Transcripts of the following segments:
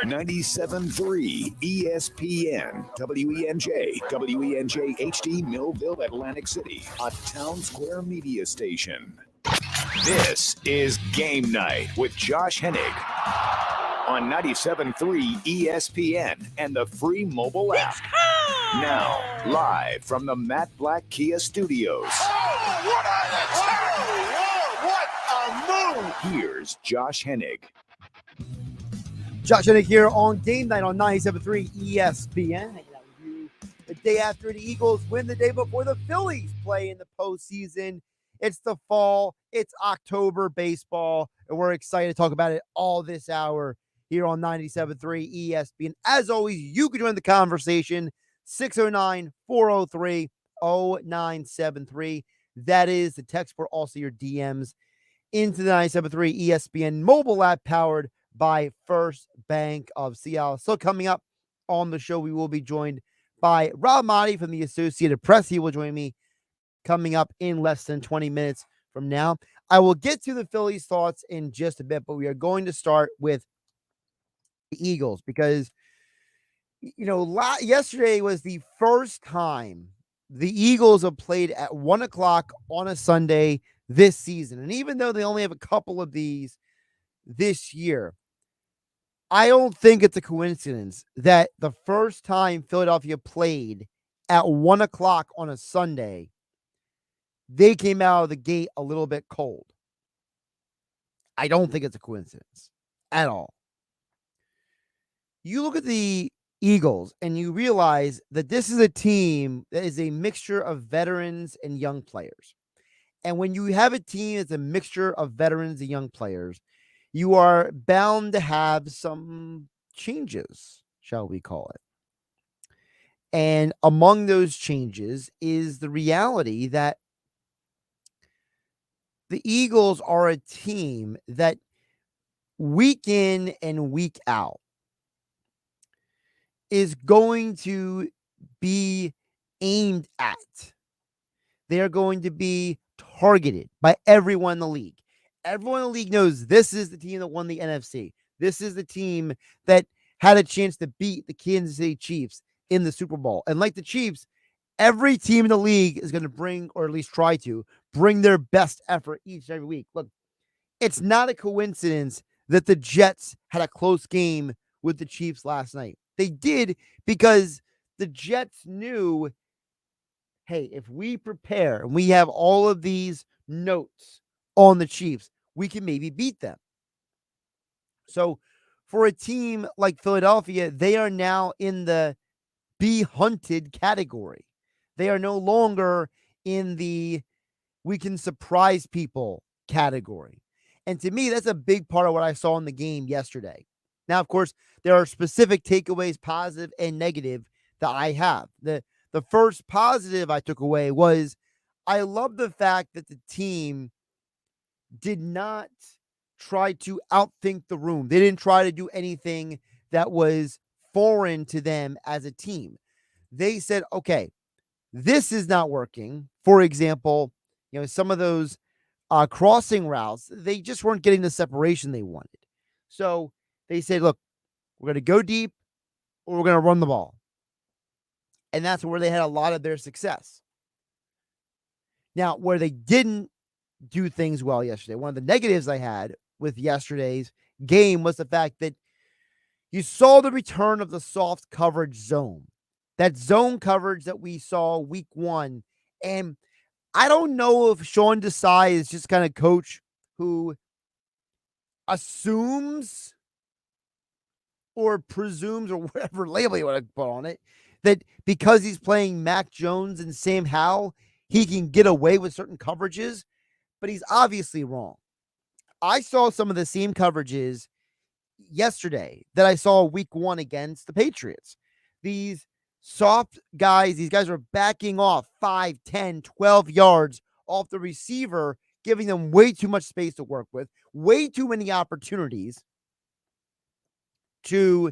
97.3 ESPN, WENJ, WENJ HD, Millville, Atlantic City, a Town Square media station. This is Game Night with Josh Hennig on 97.3 ESPN and the free mobile app. Now, live from the Matt Black Kia Studios. What a move! Here's Josh Hennig. Josh Hennig here on Game Night on 97.3 ESPN. Hanging out with you the day after the Eagles win, the day before the Phillies play in the postseason. It's the fall. It's October baseball, and we're excited to talk about it all this hour here on 97.3 ESPN. As always, you can join the conversation, 609-403-0973. That is the text for also your DMs into the 97.3 ESPN mobile app powered by First Bank of Seattle. So coming up on the show, we will be joined by Rob Maaddi from the Associated Press. He will join me coming up in less than 20 minutes from now. I will get to the Phillies' thoughts in just a bit, but we are going to start with the Eagles because, yesterday was the first time the Eagles have played at 1 o'clock on a Sunday this season. And even though they only have a couple of these this year, I don't think it's a coincidence that the first time Philadelphia played at 1 o'clock on a Sunday, they came out of the gate a little bit cold. I don't think it's a coincidence at all. You look at the Eagles and you realize that this is a team that is a mixture of veterans and young players. And when you have a team that's a mixture of veterans and young players, you are bound to have some changes, shall we call it. And among those changes is the reality that the Eagles are a team that week in and week out is going to be aimed at. They are going to be targeted by everyone in the league. Everyone in the league knows this is the team that won the NFC. This is the team that had a chance to beat the Kansas City Chiefs in the Super Bowl. And like the Chiefs, every team in the league is going to bring, or at least try to, bring their best effort each and every week. Look, it's not a coincidence that the Jets had a close game with the Chiefs last night. They did because the Jets knew, hey, if we prepare and we have all of these notes on the Chiefs, we can maybe beat them. So for a team like Philadelphia, they are now in the be hunted category. They are no longer in the we can surprise people category. And to me, that's a big part of what I saw in the game yesterday. Now, of course, there are specific takeaways, positive and negative, that I have. The first positive I took away was I love the fact that the team did not try to outthink the room. They didn't try to do anything that was foreign to them as a team. They said, okay, this is not working. For example, some of those crossing routes, they just weren't getting the separation they wanted. So they said, look, we're going to go deep or we're going to run the ball. And that's where they had a lot of their success. Now, where they didn't do things well yesterday, one of the negatives I had with yesterday's game was the fact that you saw the return of the soft coverage zone. That zone coverage that we saw week one. And I don't know if Sean Desai is just kind of coach who assumes or presumes or whatever label you want to put on it, that because he's playing Mac Jones and Sam Howell, he can get away with certain coverages, but he's obviously wrong. I saw some of the same coverages yesterday that I saw week one against the Patriots. These soft guys, these guys are backing off 5, 10, 12 yards off the receiver, giving them way too much space to work with, way too many opportunities to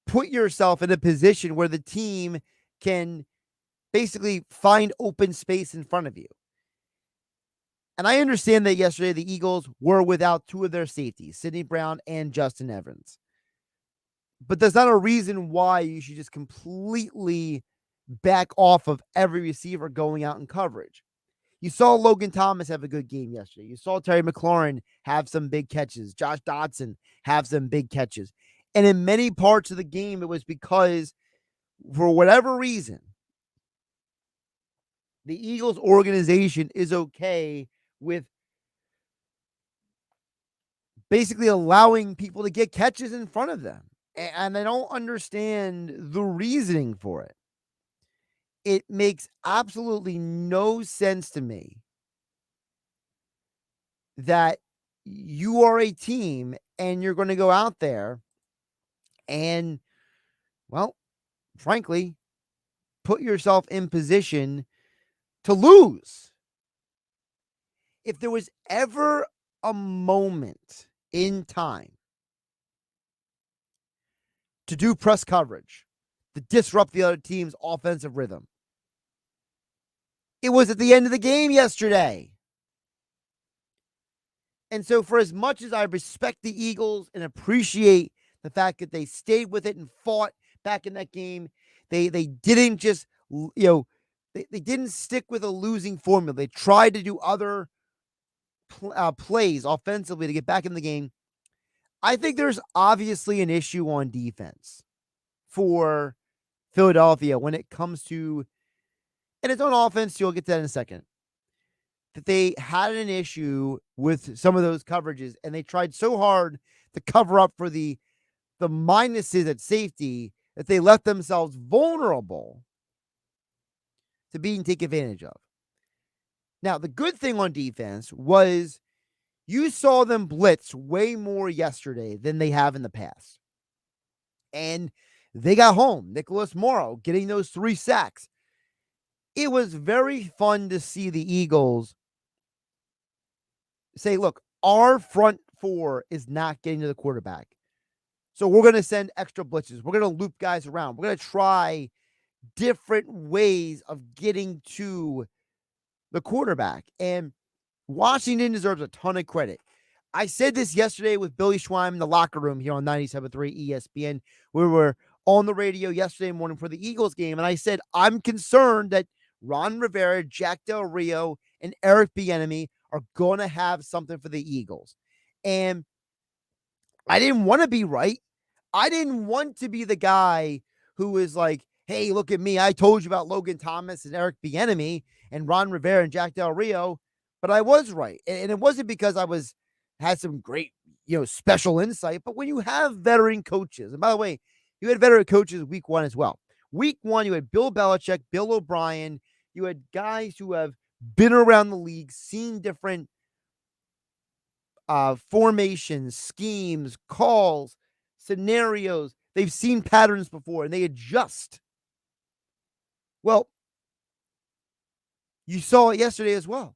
put yourself in a position where the team can basically find open space in front of you. And I understand that yesterday the Eagles were without two of their safeties, Sidney Brown and Justin Evans. But there's not a reason why you should just completely back off of every receiver going out in coverage. You saw Logan Thomas have a good game yesterday. You saw Terry McLaurin have some big catches. Josh Dotson have some big catches. And in many parts of the game, it was because, for whatever reason, the Eagles organization is okay with basically allowing people to get catches in front of them. And I don't understand the reasoning for it. It makes absolutely no sense to me that you are a team and you're going to go out there and, well, frankly, put yourself in position to lose. If there was ever a moment in time to do press coverage to disrupt the other team's offensive rhythm, it was at the end of the game yesterday. And so, for as much as I respect the Eagles and appreciate the fact that they stayed with it and fought back in that game, they didn't just, they didn't stick with a losing formula. They tried to do other plays offensively to get back in the game. I think there's obviously an issue on defense for Philadelphia when it comes to, and it's on offense, you'll get to that in a second, that they had an issue with some of those coverages, and they tried so hard to cover up for the minuses at safety that they left themselves vulnerable to being taken advantage of. Now, the good thing on defense was you saw them blitz way more yesterday than they have in the past. And they got home. Nicholas Morrow getting those 3 sacks. It was very fun to see the Eagles say, look, our front 4 is not getting to the quarterback. So we're going to send extra blitzes. We're going to loop guys around. We're going to try different ways of getting to the quarterback. And Washington deserves a ton of credit. I said this yesterday with Billy Schweim in the locker room here on 97.3 ESPN. We were on the radio yesterday morning for the Eagles game, and I said, I'm concerned that Ron Rivera, Jack Del Rio, and Eric Bieniemy are going to have something for the Eagles. And I didn't want to be right. I didn't want to be the guy who was like, hey, look at me. I told you about Logan Thomas and Eric Bieniemy and Ron Rivera and Jack Del Rio, but I was right. And it wasn't because I had some great, special insight, but when you have veteran coaches, and by the way, you had veteran coaches week 1 as well. Week 1, you had Bill Belichick, Bill O'Brien. You had guys who have been around the league, seen different formations, schemes, calls, scenarios. They've seen patterns before, and they adjust. Well, you saw it yesterday as well.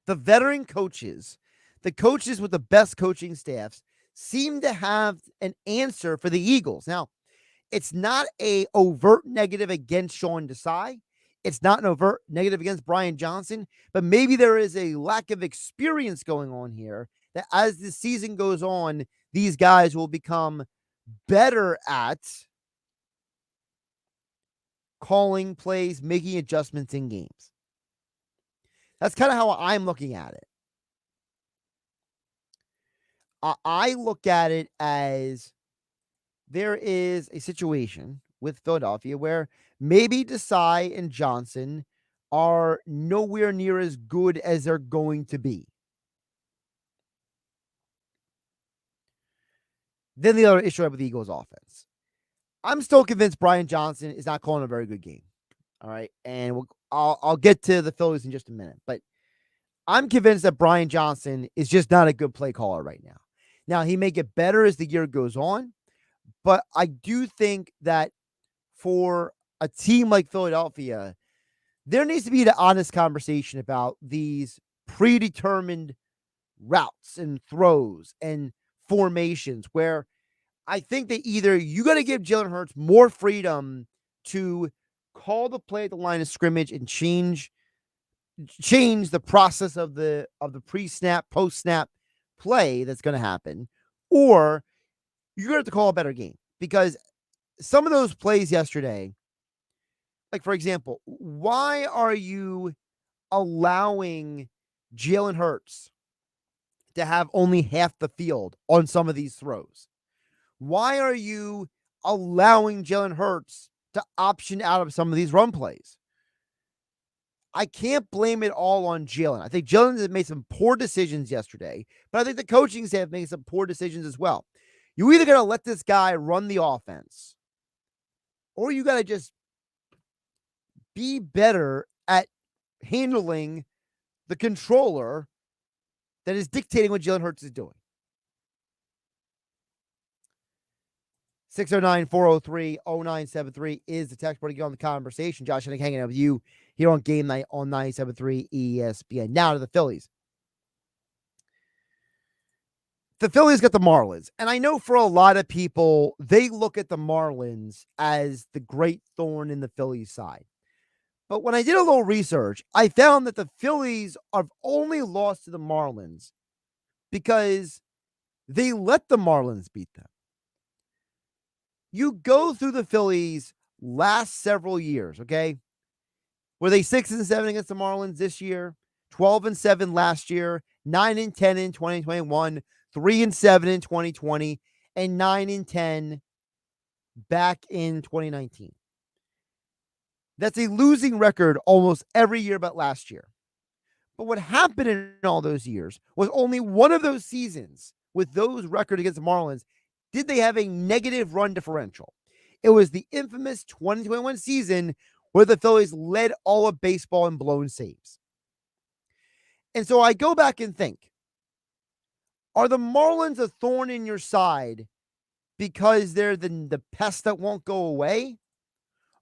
The veteran coaches, the coaches with the best coaching staffs, seem to have an answer for the Eagles. Now, it's not an overt negative against Sean Desai. It's not an overt negative against Brian Johnson, but maybe there is a lack of experience going on here that as the season goes on, these guys will become better at calling plays, making adjustments in games. That's kind of how I'm looking at it. I look at it as there is a situation with Philadelphia where maybe Desai and Johnson are nowhere near as good as they're going to be. Then the other issue I have with the Eagles offense. I'm still convinced Brian Johnson is not calling a very good game. All right. And I'll get to the Phillies in just a minute. But I'm convinced that Brian Johnson is just not a good play caller right now. Now, he may get better as the year goes on. But I do think that for a team like Philadelphia, there needs to be an honest conversation about these predetermined routes and throws and formations where I think that either you got to give Jalen Hurts more freedom to call the play at the line of scrimmage and change the process of the pre-snap, post-snap play that's going to happen, or you're going to have to call a better game. because some of those plays yesterday, like for example, why are you allowing Jalen Hurts to have only half the field on some of these throws? Why are you allowing Jalen Hurts to option out of some of these run plays? I can't blame it all on Jalen. I think Jalen has made some poor decisions yesterday, but I think the coaching staff made some poor decisions as well. You either got to let this guy run the offense, or you got to just be better at handling the controller that is dictating what Jalen Hurts is doing. 609-403-0973 is the text board to get on the conversation. Josh Hennig hanging out with you here on Game Night on 97.3 ESPN. Now to the Phillies. The Phillies got the Marlins. And I know for a lot of people, they look at the Marlins as the great thorn in the Phillies side. But when I did a little research, I found that the Phillies have only lost to the Marlins because they let the Marlins beat them. You go through the Phillies last several years, okay? Were they 6-7 against the Marlins this year? 12-7 last year, 9-10 in 2021, 3-7 in 2020, and 9-10 back in 2019. That's a losing record almost every year but last year. But what happened in all those years was only one of those seasons with those records against the Marlins did they have a negative run differential. It was the infamous 2021 season where the Phillies led all of baseball in blown saves. And so I go back and think, are the Marlins a thorn in your side because they're the pest that won't go away?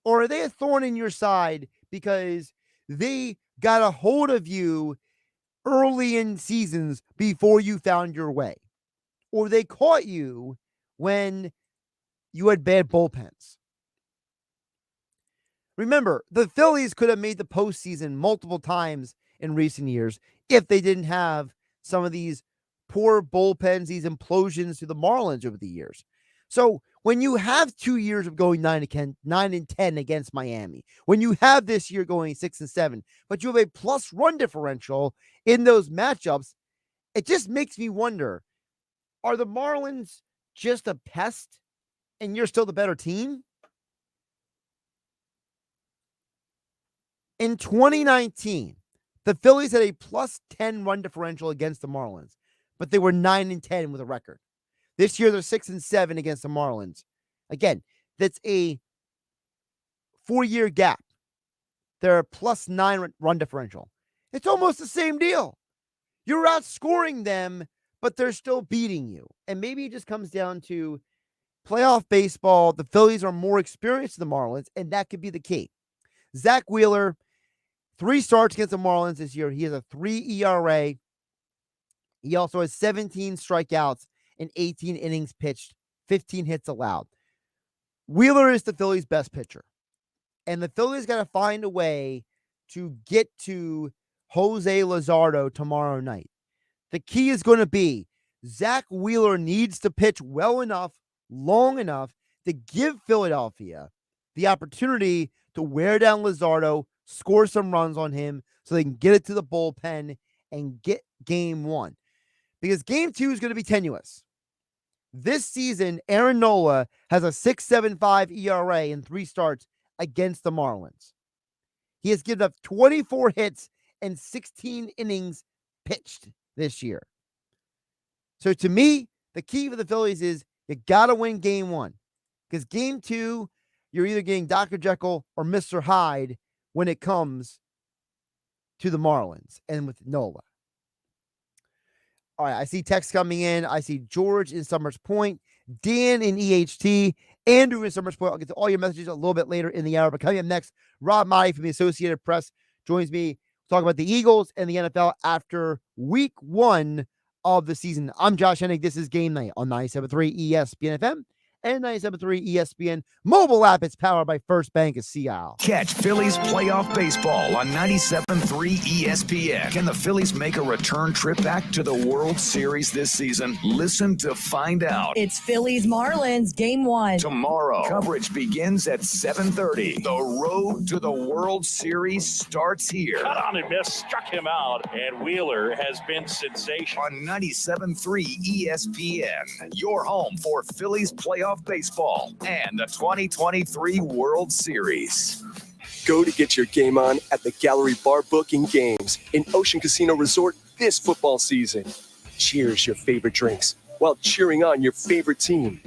Or are they a thorn in your side because they got a hold of you early in seasons before you found your way? Or they caught you when you had bad bullpens? Remember, the Phillies could have made the postseason multiple times in recent years if they didn't have some of these poor bullpens, these implosions to the Marlins over the years. So when you have 2 years of going 9-10 against Miami, when you have this year going 6-7, but you have a plus run differential in those matchups, it just makes me wonder, are the Marlins just a pest and you're still the better team? In 2019, the Phillies had a plus 10 run differential against the Marlins, but they were 9-10 with a record. This year, they're 6-7 against the Marlins. Again, that's a 4-year gap. They're a plus 9 run differential. It's almost the same deal. You're outscoring them, but they're still beating you. And maybe it just comes down to playoff baseball. The Phillies are more experienced than the Marlins, and that could be the key. Zach Wheeler, 3 starts against the Marlins this year. He has a 3 ERA. He also has 17 strikeouts in 18 innings pitched, 15 hits allowed. Wheeler is the Phillies' best pitcher. And the Phillies got to find a way to get to Jose Luzardo tomorrow night. The key is going to be Zach Wheeler needs to pitch well enough, long enough to give Philadelphia the opportunity to wear down Luzardo, score some runs on him so they can get it to the bullpen and get game 1. Because game 2 is going to be tenuous. This season, Aaron Nola has a 6.75 ERA in 3 starts against the Marlins. He has given up 24 hits and 16 innings pitched this year. So to me, the key for the Phillies is you got to win game 1. Because game 2, you're either getting Dr. Jekyll or Mr. Hyde when it comes to the Marlins and with Nola. All right, I see text coming in. I see George in Summers Point, Dan in EHT, Andrew in Summers Point. I'll get to all your messages a little bit later in the hour. But coming up next, Rob Maaddi from the Associated Press joins me to talk about the Eagles and the NFL after week 1 of the season. I'm Josh Hennig. This is Game Night on 97.3 ESPN FM and 97.3 ESPN mobile app. It's powered by First Bank of Sea Isle. Catch Phillies playoff baseball on 97.3 ESPN. Can the Phillies make a return trip back to the World Series this season? Listen to find out. It's Phillies Marlins Game 1. Tomorrow, coverage begins at 7:30. The road to the World Series starts here. Cut on and miss, struck him out, and Wheeler has been sensational. On 97.3 ESPN, your home for Phillies playoff baseball and the 2023 World Series. Go to get your game on at the Gallery Bar Booking Games in Ocean Casino Resort this football season. Cheers your favorite drinks while cheering on your favorite team.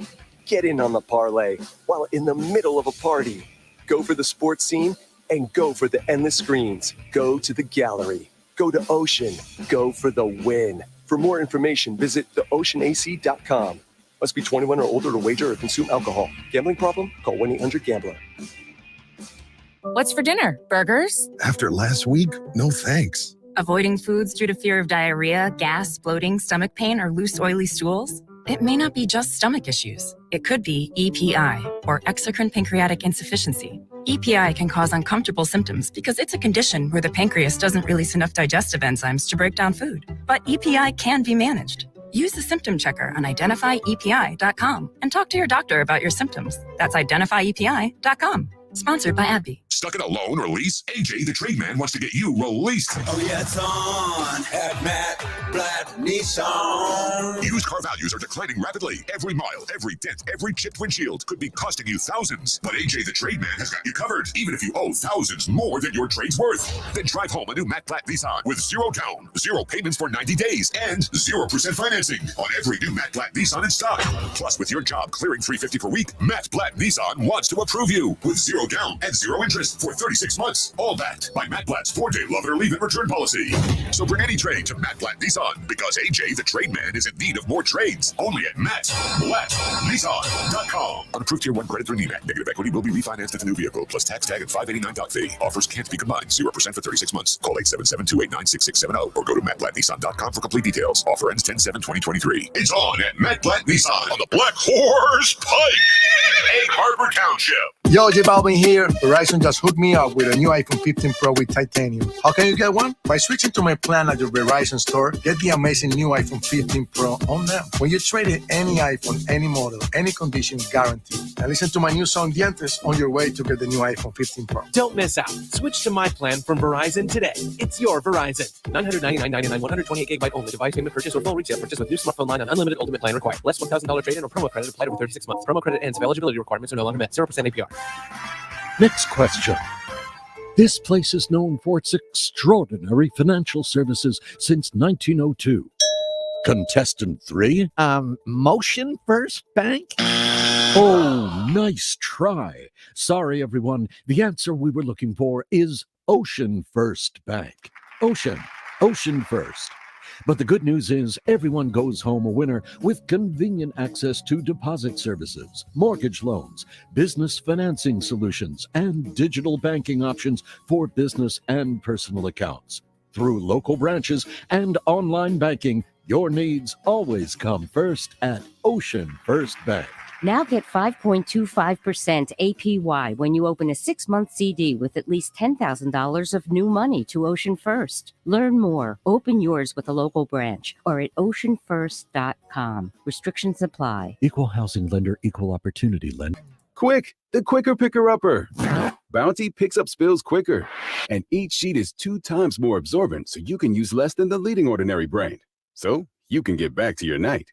Get in on the parlay while in the middle of a party. Go for the sports scene and go for the endless screens. Go to the Gallery. Go to Ocean. Go for the win. For more information, visit theoceanac.com. Must be 21 or older to wager or consume alcohol. Gambling problem? Call 1-800-GAMBLER. What's for dinner? Burgers? After last week, no thanks. Avoiding foods due to fear of diarrhea, gas, bloating, stomach pain, or loose, oily stools? It may not be just stomach issues. It could be EPI, or exocrine pancreatic insufficiency. EPI can cause uncomfortable symptoms because it's a condition where the pancreas doesn't release enough digestive enzymes to break down food. But EPI can be managed. Use the symptom checker on identifyepi.com and talk to your doctor about your symptoms. That's identifyepi.com. Sponsored by AbbVie. Stuck in a loan or lease? AJ the Trade Man wants to get you released. Oh, yeah, it's on at Matt Blatt Nissan. Used car values are declining rapidly. Every mile, every dent, every chipped windshield could be costing you thousands. But AJ the Trade Man has got you covered, even if you owe thousands more than your trade's worth. Then drive home a new Matt Blatt Nissan with 0 down, 0 payments for 90 days, and 0% financing on every new Matt Blatt Nissan in stock. Plus, with your job clearing $350 per week, Matt Blatt Nissan wants to approve you with 0 down and 0 interest for 36 months. All backed by Matt Blatt's 4-day love it or leave it return policy. So bring any trade to Matt Blatt Nissan because AJ the Trade Man is in need of more trades. Only at MattBlattNissan.com. On approved Tier 1 credit through NEMAC. Negative equity will be refinanced at the new vehicle plus tax tag and $589 doc fee. Offers can't be combined. 0% for 36 months. Call 877-289-6670 or go to MattBlattNissan.com for complete details. Offer ends 10/7/2023. It's on at Matt Blatt Nissan on the Black Horse Pike, Egg Harbor Township. Yo, J Balvin here. Verizon just hooked me up with a new iPhone 15 Pro with titanium. How can you get one? By switching to my plan at your Verizon store, get the amazing new iPhone 15 Pro on them. When you trade in any iPhone, any model, any condition, guaranteed. And listen to my new song, Dientes, on your way to get the new iPhone 15 Pro. Don't miss out. Switch to my plan from Verizon today. It's your Verizon. $999.99, 128 gigabyte only. Device payment purchase or full retail purchase with new smartphone line and unlimited ultimate plan required. Less $1,000 trade-in or promo credit applied over 36 months. Promo credit ends if eligibility requirements are no longer met. 0% APR. Next question. This place is known for its extraordinary financial services since 1902. Contestant 3? Motion First Bank? Oh, nice try. Sorry, everyone. The answer we were looking for is Ocean First Bank. Ocean First. But the good news is everyone goes home a winner with convenient access to deposit services, mortgage loans, business financing solutions, and digital banking options for business and personal accounts. Through local branches and online banking, your needs always come first at Ocean First Bank. Now get 5.25% APY when you open a 6-month CD with at least $10,000 of new money to Ocean First. Learn more. Open yours with a local branch or at oceanfirst.com. Restrictions apply. Equal housing lender, equal opportunity lender. Quick, the quicker picker-upper. Bounty picks up spills quicker, and each sheet is 2 times more absorbent, so you can use less than the leading ordinary brand. So you can get back to your night.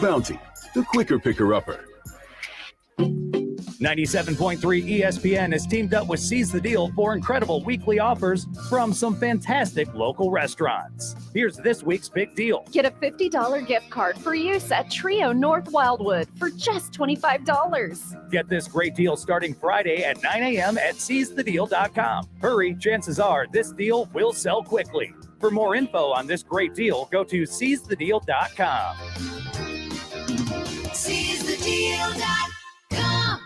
Bounty, the quicker picker-upper. 97.3 ESPN has teamed up with Seize the Deal for incredible weekly offers from some fantastic local restaurants. Here's this week's big deal. Get a $50 gift card for use at Trio North Wildwood for just $25. Get this great deal starting Friday at 9 a.m. at seizethedeal.com. Hurry, chances are this deal will sell quickly. For more info on this great deal, go to seizethedeal.com. SeizeTheDeal.com.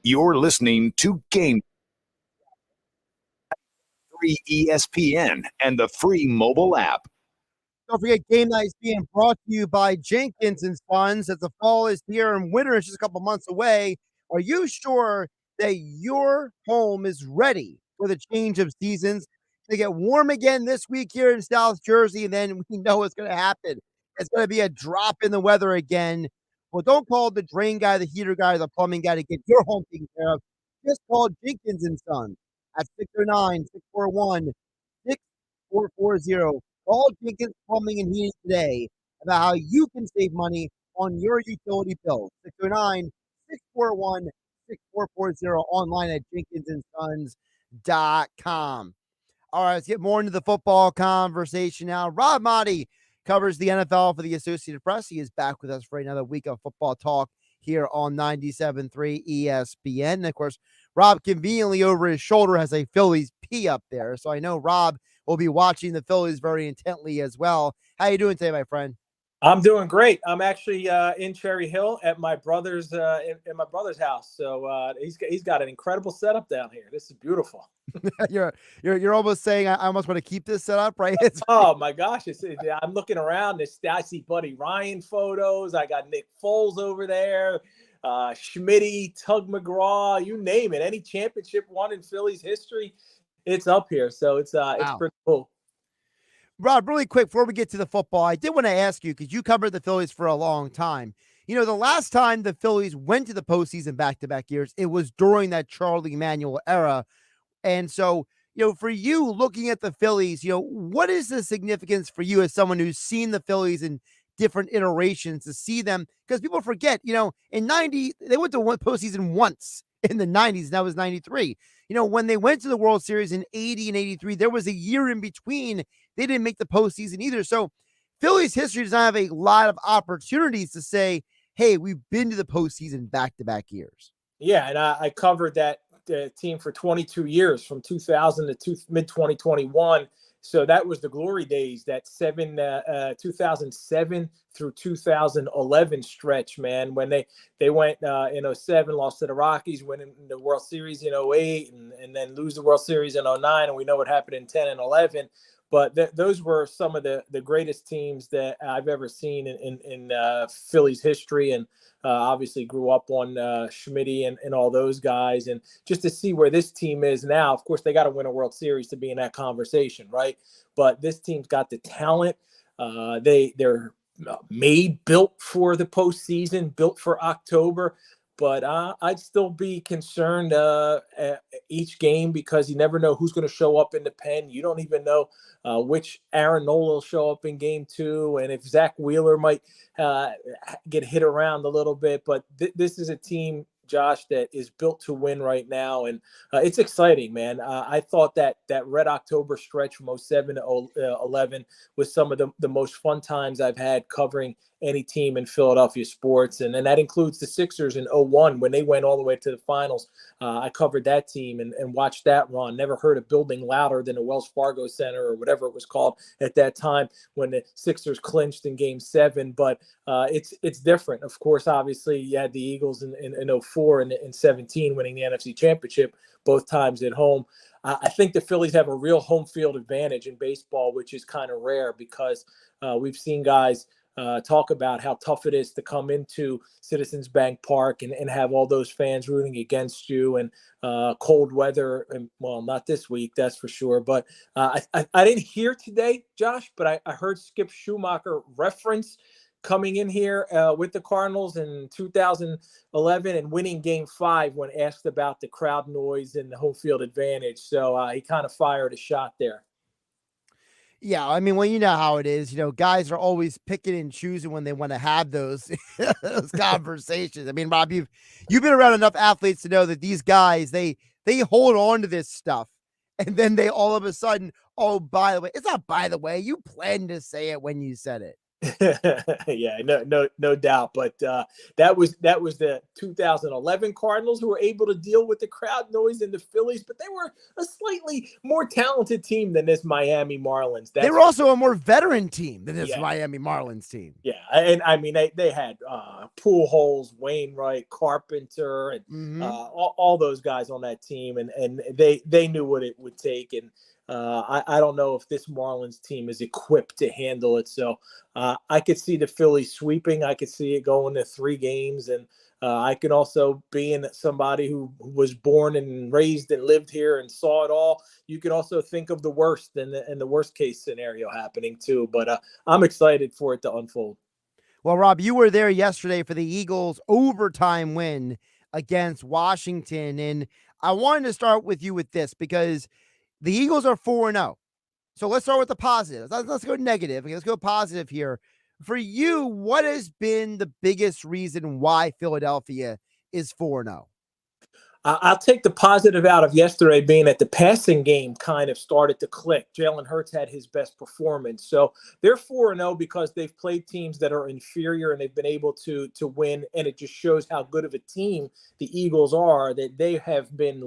You're listening to Game 3 ESPN and the free mobile app. Don't forget, Game Night is being brought to you by Jenkins and Sons. As the fall is here and winter is just a couple months away, are you sure that your home is ready for the change of seasons? They get warm again this week here in South Jersey, and then we know what's going to happen. It's going to be a drop in the weather again. Well, don't call the drain guy, the heater guy, the plumbing guy to get your home taken care of. Just call Jenkins and Sons at 609-641-6440. Call Jenkins Plumbing and Heating today about how you can save money on your utility bill. 609-641-6440 online at jenkinsandsons.com. All right, let's get more into the football conversation now. Rob Maaddi covers the NFL for the Associated Press. He is back with us for another week of football talk here on 97.3 ESPN. And of course, Rob conveniently over his shoulder has a Phillies P up there. So I know Rob will be watching the Phillies very intently as well. How you doing today, my friend? I'm doing great. I'm actually in Cherry Hill at my brother's in my brother's house. So he's got an incredible setup down here. This is beautiful. you're almost saying I almost want to keep this set up, right? Oh my gosh! I'm looking around. I see Buddy Ryan photos. I got Nick Foles over there, Schmitty, Tug McGraw, you name it. Any championship won in Phillies history, it's up here. So it's pretty cool. Rob, really quick before we get to the football, I did want to ask you, because you covered the Phillies for a long time. You know, the last time the Phillies went to the postseason back-to-back years, it was during that Charlie Manuel era. And so, you know, for you looking at the Phillies, you know, what is the significance for you as someone who's seen the Phillies in different iterations to see them? Because people forget, you know, in 90, they went to one postseason once in the 90s, and that was 93. You know, when they went to the World Series in 80 and 83, there was a year in between. They didn't make the postseason either. So Phillies history does not have a lot of opportunities to say, hey, we've been to the postseason back-to-back years. Yeah, and I covered that team for 22 years, from 2000 to mid-2021. So that was the glory days, that 2007 through 2011 stretch, man, when they went in 07, lost to the Rockies, went in the World Series in 08, and then lose the World Series in 09, and we know what happened in 10 and 11. But those were some of the greatest teams that I've ever seen in Phillies history, and obviously grew up on Schmitty and all those guys. And just to see where this team is now, of course, they got to win a World Series to be in that conversation, right? But this team's got the talent. They're built for the postseason, built for October. But I'd still be concerned each game, because you never know who's going to show up in the pen. You don't even know which Aaron Nola will show up in game 2, and if Zach Wheeler might get hit around a little bit. But this is a team, Josh, that is built to win right now, and it's exciting, man. I thought that Red October stretch from 07 to 11 was some of the most fun times I've had covering any team in Philadelphia sports, and that includes the Sixers in 01 when they went all the way to the finals. I covered that team and watched that run. Never heard a building louder than the Wells Fargo Center, or whatever it was called at that time, when the Sixers clinched in Game 7. But it's different. Of course, obviously, you had the Eagles in 04 and in 17 winning the NFC Championship, both times at home. I think the Phillies have a real home field advantage in baseball, which is kind of rare, because we've seen guys talk about how tough it is to come into Citizens Bank Park and have all those fans rooting against you, and cold weather. And well, not this week, that's for sure. But I didn't hear today, Josh, but I heard Skip Schumacher reference coming in here with the Cardinals in 2011 and winning Game 5 when asked about the crowd noise and the home field advantage. So he kind of fired a shot there. Yeah, I mean, well, you know how it is. You know, guys are always picking and choosing when they want to have those those conversations. I mean, Rob, you've been around enough athletes to know that these guys, they hold on to this stuff, and then they all of a sudden, oh, by the way, it's not by the way, you planned to say it when you said it. Yeah, no doubt. But that was the 2011 Cardinals, who were able to deal with the crowd noise in the Phillies, but they were a slightly more talented team than this Miami Marlins. They were also a more veteran team than this Miami Marlins team. Yeah, and I mean they had Pujols, Wainwright, Carpenter, and all those guys on that team, and they knew what it would take. And I don't know if this Marlins team is equipped to handle it. So I could see the Phillies sweeping. I could see it going to 3 games. And I can also, being somebody who was born and raised and lived here and saw it all, you can also think of the worst and the worst case scenario happening too. But I'm excited for it to unfold. Well, Rob, you were there yesterday for the Eagles' overtime win against Washington. And I wanted to start with you with this because the Eagles are 4-0. So let's start with the positives. Let's go negative. Let's go positive here. For you, what has been the biggest reason why Philadelphia is 4-0? I'll take the positive out of yesterday being that the passing game kind of started to click. Jalen Hurts had his best performance. So they're 4-0 because they've played teams that are inferior and they've been able to win. And it just shows how good of a team the Eagles are, that they have been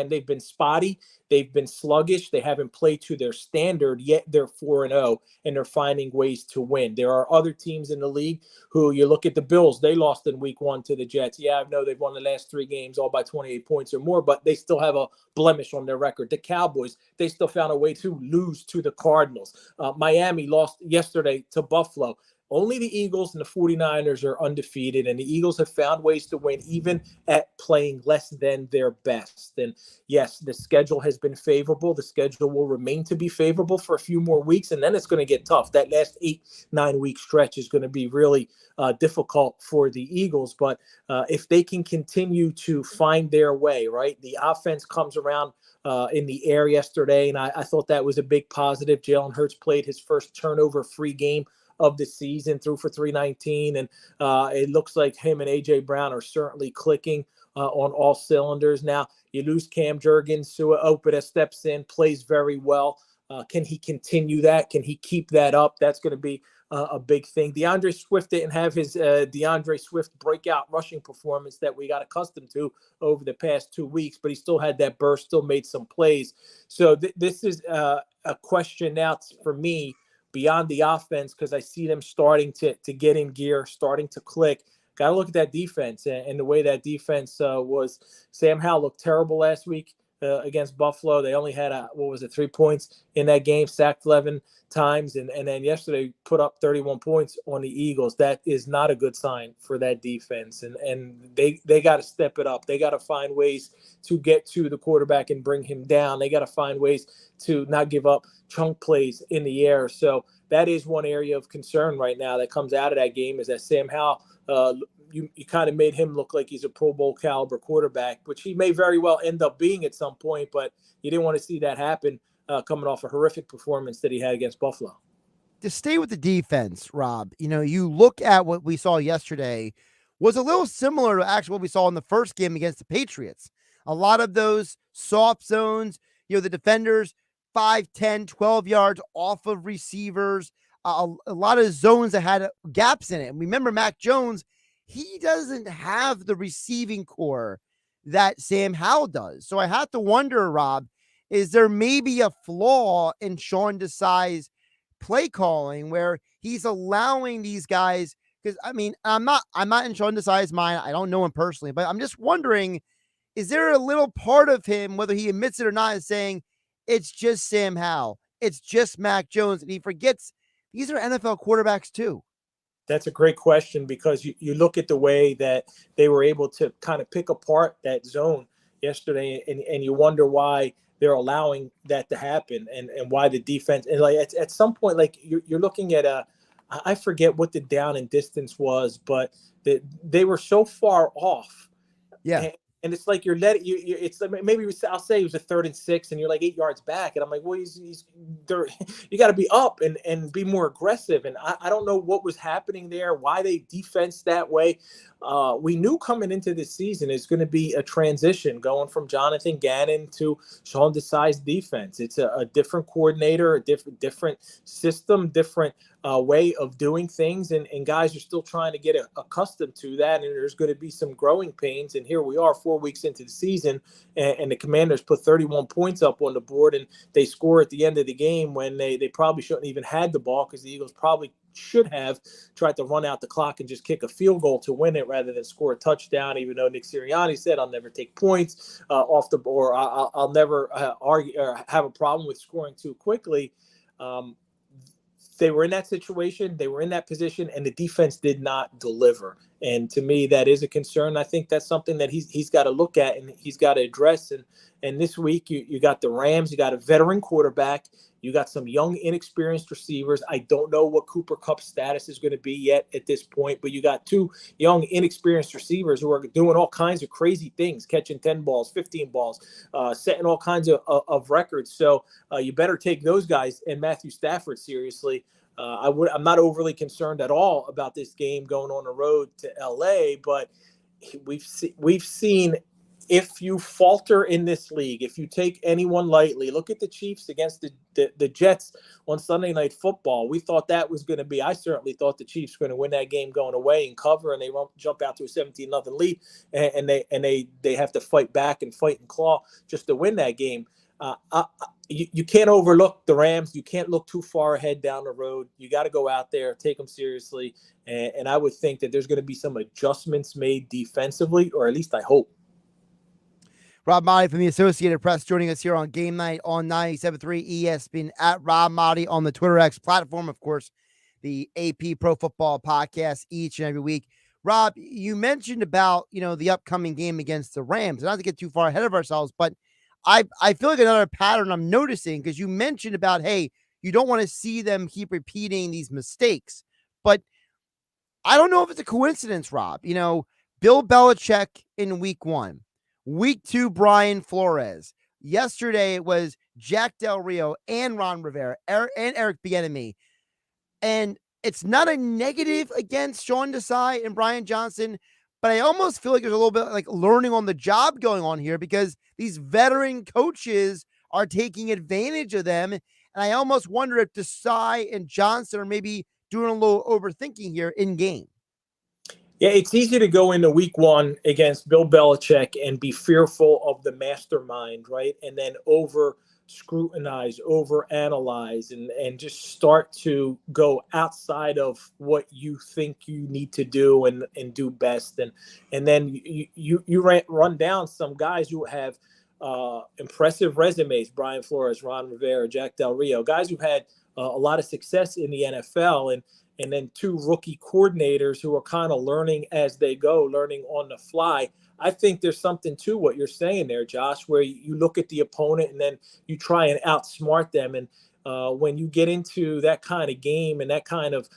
they've been spotty. They've been sluggish. They haven't played to their standard, yet they're 4-0, and they're finding ways to win. There are other teams in the league who, you look at the Bills, they lost in week 1 to the Jets. Yeah, I know they've won the last 3 games all by 28 points or more, but they still have a blemish on their record. The Cowboys, they still found a way to lose to the Cardinals. Miami lost yesterday to Buffalo. Only the Eagles and the 49ers are undefeated, and the Eagles have found ways to win even at playing less than their best. And yes, the schedule has been favorable. The schedule will remain to be favorable for a few more weeks, and then it's going to get tough. That last 8-9 week stretch is going to be really difficult for the Eagles. But if they can continue to find their way, right? The offense comes around in the air yesterday, and I thought that was a big positive. Jalen Hurts played his first turnover-free game of the season, threw for 319, and it looks like him and A.J. Brown are certainly clicking on all cylinders. Now, you lose Cam Jurgens, Sua Opeta steps in, plays very well. Can he continue that? Can he keep that up? That's going to be a big thing. DeAndre Swift didn't have his DeAndre Swift breakout rushing performance that we got accustomed to over the past 2 weeks, but he still had that burst, still made some plays. So this is a question now for me beyond the offense, because I see them starting to get in gear, starting to click. Got to look at that defense and the way that defense was. Sam Howell looked terrible last week against Buffalo. They only had 3 points in that game, sacked 11 times, and then yesterday put up 31 points on the Eagles. That is not a good sign for that defense, and they got to step it up. They got to find ways to get to the quarterback and bring him down. They got to find ways to not give up chunk plays in the air. So that is one area of concern right now that comes out of that game, is that Sam Howell, you kind of made him look like he's a Pro Bowl caliber quarterback, which he may very well end up being at some point, but you didn't want to see that happen coming off a horrific performance that he had against Buffalo. To stay with the defense, Rob, you look at what we saw yesterday was a little similar to actually what we saw in the first game against the Patriots. A lot of those soft zones, the defenders 5, 10, 12 yards off of receivers, a lot of zones that had gaps in it. And remember, Mac Jones, he doesn't have the receiving core that Sam Howell does. So I have to wonder, Rob, is there maybe a flaw in Sean Desai's play calling where he's allowing these guys? Because I'm not in Sean Desai's mind. I don't know him personally, but I'm just wondering, is there a little part of him, whether he admits it or not, is saying it's just Sam Howell, it's just Mac Jones, and he forgets these are NFL quarterbacks too? That's a great question, because you look at the way that they were able to kind of pick apart that zone yesterday, and you wonder why they're allowing that to happen, and why the defense, and like at some point, like you're looking at I forget what the down and distance was, but they were so far off. Yeah. And it's like it's like maybe I'll say it was a 3rd and 6 and you're like 8 yards back. And I'm like, well, he's there. You got to be up and be more aggressive. And I don't know what was happening there, why they defense that way. We knew coming into this season it's going to be a transition going from Jonathan Gannon to Sean Desai's defense. It's a different coordinator, a different system, different way of doing things. And guys are still trying to get accustomed to that. And there's going to be some growing pains. And here we are 4 weeks into the season, and the Commanders put 31 points up on the board, and they score at the end of the game when they probably shouldn't even had the ball, because the Eagles probably should have tried to run out the clock and just kick a field goal to win it rather than score a touchdown, even though Nick Sirianni said, I'll never take points off the board. I'll never argue or have a problem with scoring too quickly. They were in that situation. They were in that position, and the defense did not deliver. And to me, that is a concern. I think that's something that he's got to look at and he's got to address. And this week, you got the Rams. You got a veteran quarterback. You got some young, inexperienced receivers. I don't know what Cooper Kupp's status is going to be yet at this point, but you got two young, inexperienced receivers who are doing all kinds of crazy things, catching 10 balls, 15 balls, setting all kinds of records. So you better take those guys and Matthew Stafford seriously. I'm not overly concerned at all about this game going on the road to LA, but we've seen if you falter in this league, if you take anyone lightly, look at the Chiefs against the Jets on Sunday Night Football. We thought that was going to be, I certainly thought the Chiefs were going to win that game going away and cover, and they jump out to a 17-0 lead, and they have to fight back and fight and claw just to win that game. You can't overlook the Rams. You can't look too far ahead down the road. You got to go out there, take them seriously, and I would think that there's going to be some adjustments made defensively, or at least I hope. Rob Maaddi from the Associated Press joining us here on Game Night on 97.3 ESPN at Rob Maaddi on the Twitter X platform. Of course, the AP Pro Football podcast each and every week. Rob, you mentioned about, the upcoming game against the Rams. Not to get too far ahead of ourselves, but I feel like another pattern I'm noticing, because you mentioned about, hey, you don't want to see them keep repeating these mistakes. But I don't know if it's a coincidence, Rob. Bill Belichick in week 1. Week 2, Brian Flores. Yesterday, it was Jack Del Rio and Ron Rivera and Eric Bieniemy. And it's not a negative against Sean Desai and Brian Johnson, but I almost feel like there's a little bit like learning on the job going on here, because these veteran coaches are taking advantage of them. And I almost wonder if Desai and Johnson are maybe doing a little overthinking here in game. Yeah, it's easy to go into week 1 against Bill Belichick and be fearful of the mastermind, right? And then over scrutinize, over analyze, and just start to go outside of what you think you need to do and do best. And then you run down some guys who have impressive resumes: Brian Flores, Ron Rivera, Jack Del Rio, guys who've had a lot of success in the NFL, and then 2 rookie coordinators who are kind of learning as they go, learning on the fly. I think there's something to what you're saying there, Josh, where you look at the opponent and then you try and outsmart them. And when you get into that kind of game and that kind of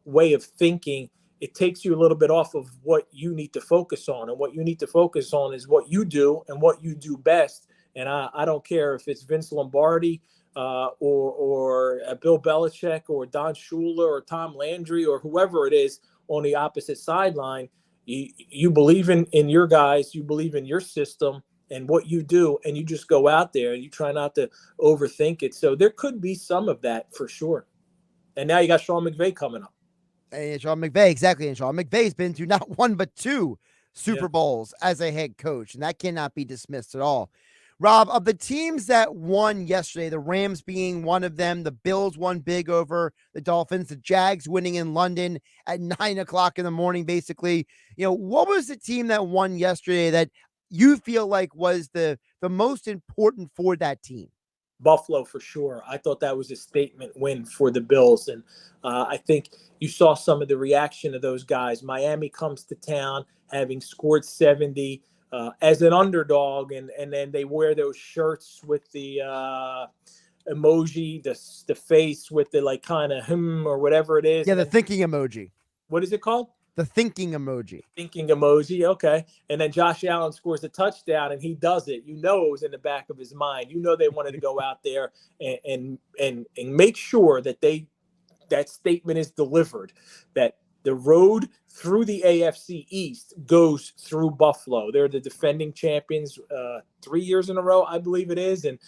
way of thinking, it takes you a little bit off of what you need to focus on. And what you need to focus on is what you do and what you do best. And I don't care if it's Vince Lombardi, or Bill Belichick, or Don Shula, or Tom Landry, or whoever it is on the opposite sideline. You believe in your guys, you believe in your system and what you do, and you just go out there and you try not to overthink it. So there could be some of that for sure. And now you got Sean McVay coming up. And Sean McVay, exactly. And Sean McVay's been to not 1 but 2 Super Bowls as a head coach, and that cannot be dismissed at all. Rob, of the teams that won yesterday, the Rams being one of them, the Bills won big over the Dolphins, the Jags winning in London at 9:00 in the morning, basically. What was the team that won yesterday that you feel like was the most important for that team? Buffalo, for sure. I thought that was a statement win for the Bills. And I think you saw some of the reaction of those guys. Miami comes to town having scored 70. As an underdog, and then they wear those shirts with the emoji, the face with the like kind of or whatever it is. Yeah, the thinking emoji. What is it called? The thinking emoji. Thinking emoji, okay. And then Josh Allen scores a touchdown, and he does it. It was in the back of his mind. They wanted to go out there and make sure that that statement is delivered, that the road through the AFC East goes through Buffalo. They're the defending champions 3 years in a row, I believe it is. And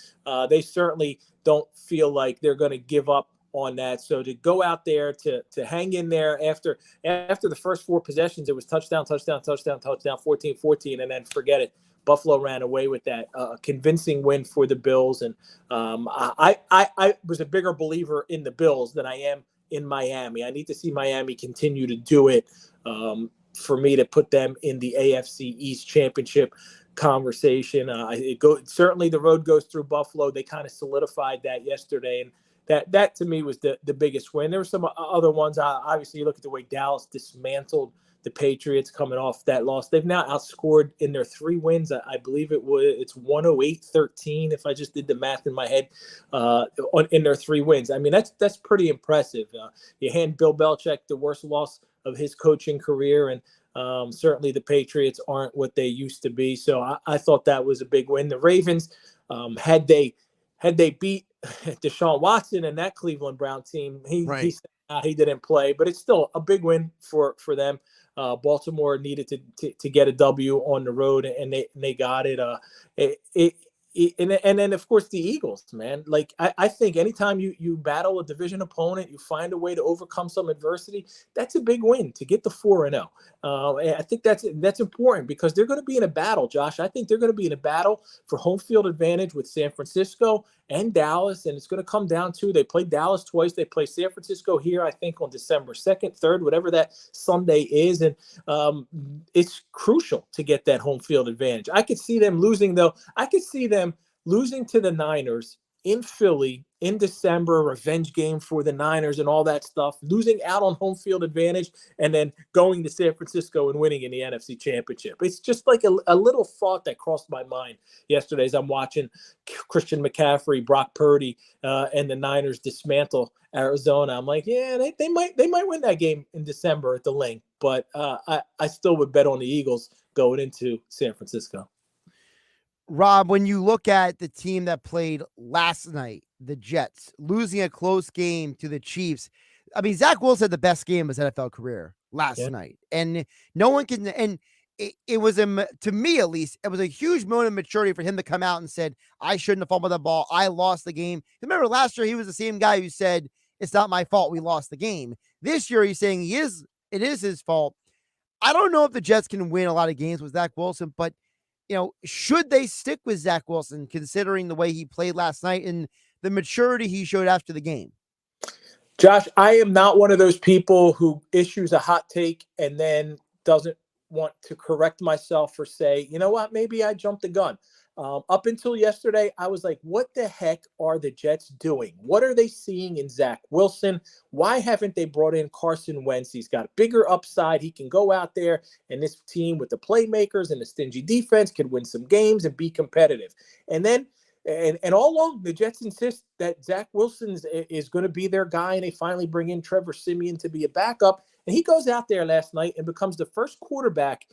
they certainly don't feel like they're going to give up on that. So to go out there, to hang in there after the first 4 possessions, it was touchdown, 14-14, and then forget it. Buffalo ran away with that convincing win for the Bills. And I was a bigger believer in the Bills than I am in Miami. I need to see Miami continue to do it for me to put them in the AFC East championship conversation. Certainly the road goes through Buffalo. They kind of solidified that yesterday, and that to me was the biggest win. There were some other ones. Obviously, you look at the way Dallas dismantled the Patriots coming off that loss. They've now outscored in their 3 wins. I believe it's 108-13 if I just did the math in my head in their 3 wins. I mean, that's pretty impressive. You hand Bill Belichick the worst loss of his coaching career, and certainly the Patriots aren't what they used to be. So I thought that was a big win. The Ravens, had they beat Deshaun Watson and that Cleveland Brown team, he didn't play, but it's still a big win for them. Baltimore needed to get a W on the road, and they got it. And then of course the Eagles, man. Like I think anytime you battle a division opponent, you find a way to overcome some adversity. That's a big win to get the 4-0. I think that's important because they're going to be in a battle, Josh. I think they're going to be in a battle for home field advantage with San Francisco and Dallas, and it's going to come down to they play Dallas twice. They play San Francisco here, I think, on December 2nd, 3rd, whatever that Sunday is, and it's crucial to get that home field advantage. I could see them losing, though. I could see them losing to the Niners in Philly in December, revenge game for the Niners and all that stuff, losing out on home field advantage, and then going to San Francisco and winning in the NFC Championship. It's just like a little thought that crossed my mind yesterday as I'm watching Christian McCaffrey, Brock Purdy, and the Niners dismantle Arizona. I'm like, yeah, they might win that game in December at the Link, but I still would bet on the Eagles going into San Francisco. Rob, when you look at the team that played last night, the Jets, losing a close game to the Chiefs, I mean, Zach Wilson had the best game of his NFL career last night. And no one can, and it was, to me at least, it was a huge moment of maturity for him to come out and said, I shouldn't have fumbled the ball. I lost the game. Remember last year, he was the same guy who said, it's not my fault we lost the game. This year, he's saying it is his fault. I don't know if the Jets can win a lot of games with Zach Wilson, but should they stick with Zach Wilson considering the way he played last night and the maturity he showed after the game? Josh, I am not one of those people who issues a hot take and then doesn't want to correct myself or say, you know what, maybe I jumped the gun. Up until yesterday, I was like, what the heck are the Jets doing? What are they seeing in Zach Wilson? Why haven't they brought in Carson Wentz? He's got a bigger upside. He can go out there, and this team with the playmakers and the stingy defense could win some games and be competitive. And then, and all along, the Jets insist that Zach Wilson is going to be their guy, and they finally bring in Trevor Siemian to be a backup. And he goes out there last night and becomes the first quarterback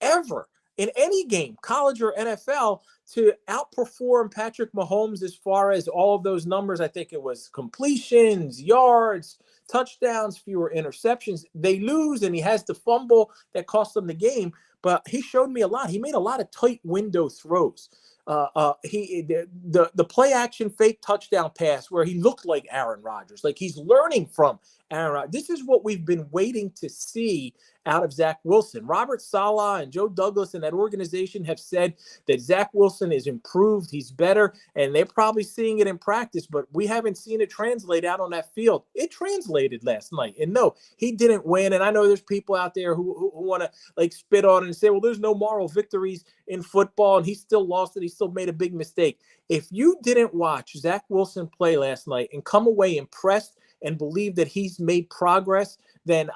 ever in any game, college or NFL, to outperform Patrick Mahomes as far as all of those numbers. I think it was completions, yards, touchdowns, fewer interceptions. They lose, and he has the fumble that cost them the game, but he showed me a lot. He made a lot of tight window throws. The play action fake touchdown pass where he looked like Aaron Rodgers, like he's learning from Aaron Rodgers. This is what we've been waiting to see out of Zach Wilson. Robert Saleh and Joe Douglas and that organization have said that Zach Wilson is improved. He's better, and they're probably seeing it in practice, but we haven't seen it translate out on that field. It translated last night, and no, he didn't win. And I know there's people out there who want to like spit on it and say, well, there's no moral victories in football, and he still lost it. He still made a big mistake. If you didn't watch Zach Wilson play last night and come away impressed and believe that he's made progress, then